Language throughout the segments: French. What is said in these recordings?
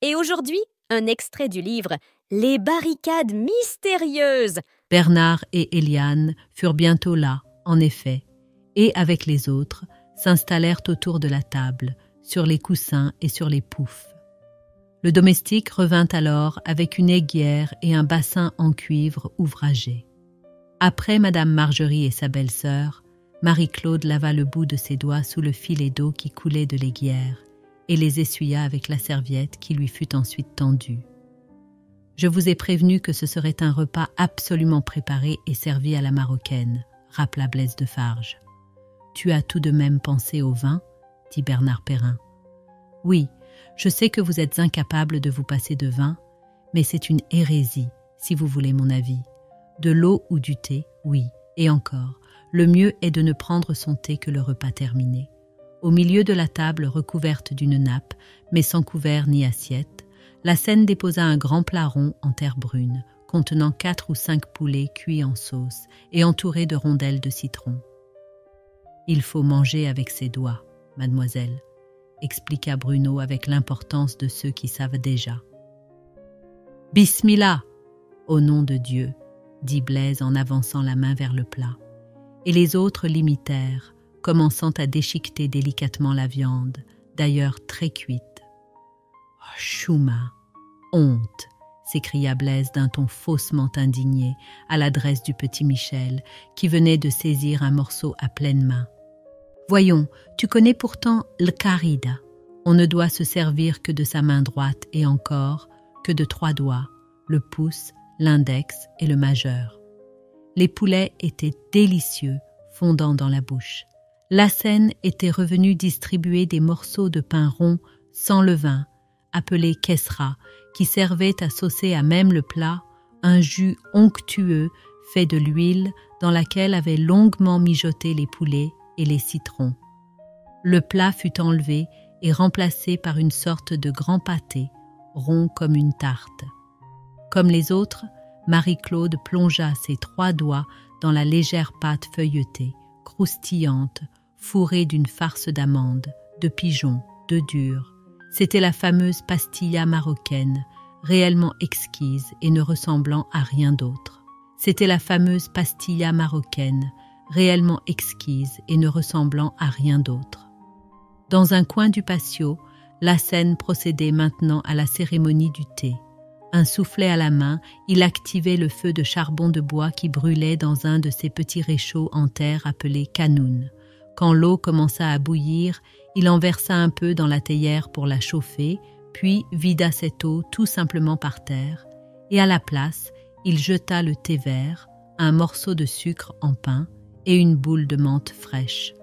Et aujourd'hui, un extrait du livre « Les barricades mystérieuses ». Bernard et Éliane furent bientôt là, en effet, et avec les autres, s'installèrent autour de la table, sur les coussins et sur les poufs. Le domestique revint alors avec une aiguière et un bassin en cuivre ouvragé. Après Madame Margery et sa belle-sœur, Marie-Claude lava le bout de ses doigts sous le filet d'eau qui coulait de l'aiguière et les essuya avec la serviette qui lui fut ensuite tendue. « Je vous ai prévenu que ce serait un repas absolument préparé et servi à la marocaine », rappela Blaise Defarge. « Tu as tout de même pensé au vin ?» dit Bernard Perrin. « Oui, je sais que vous êtes incapable de vous passer de vin, mais c'est une hérésie, si vous voulez mon avis. De l'eau ou du thé, oui, et encore, le mieux est de ne prendre son thé que le repas terminé. Au milieu de la table recouverte d'une nappe, mais sans couvert ni assiette, la scène déposa un grand plat rond en terre brune, contenant 4 ou 5 poulets cuits en sauce et entourés de rondelles de citron. « Il faut manger avec ses doigts, mademoiselle », expliqua Bruno avec l'importance de ceux qui savent déjà. « Bismillah, au nom de Dieu », dit Blaise en avançant la main vers le plat. Et les autres l'imitèrent, commençant à déchiqueter délicatement la viande, d'ailleurs très cuite. « Oh, Chouma, honte !» s'écria Blaise d'un ton faussement indigné à l'adresse du petit Michel, qui venait de saisir un morceau à pleine main. « Voyons, tu connais pourtant l'karida. On ne doit se servir que de sa main droite et encore que de 3 doigts, le pouce, l'index et le majeur. Les poulets étaient délicieux, fondant dans la bouche. La scène était revenue distribuer des morceaux de pain rond sans levain, appelé kessra, qui servait à saucer à même le plat un jus onctueux fait de l'huile dans laquelle avaient longuement mijoté les poulets et les citrons. Le plat fut enlevé et remplacé par une sorte de grand pâté, rond comme une tarte. Comme les autres, Marie-Claude plongea ses 3 doigts dans la légère pâte feuilletée, croustillante, fourrée d'une farce d'amandes, de pigeons, d'œufs durs. C'était la fameuse pastilla marocaine, réellement exquise et ne ressemblant à rien d'autre. C'était la fameuse pastilla marocaine, réellement exquise et ne ressemblant à rien d'autre. Dans un coin du patio, la scène procédait maintenant à la cérémonie du thé. Un soufflet à la main, il activait le feu de charbon de bois qui brûlait dans un de ces petits réchauds en terre appelés canoun. Quand l'eau commença à bouillir, il en versa un peu dans la théière pour la chauffer, puis vida cette eau tout simplement par terre, et à la place, il jeta le thé vert, un morceau de sucre en pain et une boule de menthe fraîche.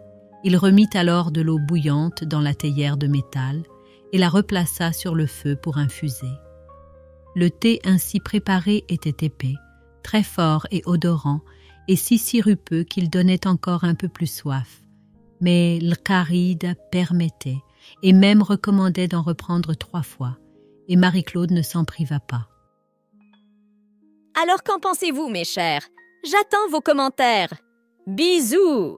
Il remit alors de l'eau bouillante dans la théière de métal et la replaça sur le feu pour infuser. Le thé ainsi préparé était épais, très fort et odorant, et si sirupeux qu'il donnait encore un peu plus soif. Mais l'karida permettait, et même recommandait d'en reprendre 3 fois, et Marie-Claude ne s'en priva pas. Alors qu'en pensez-vous, mes chers? J'attends vos commentaires. Bisous!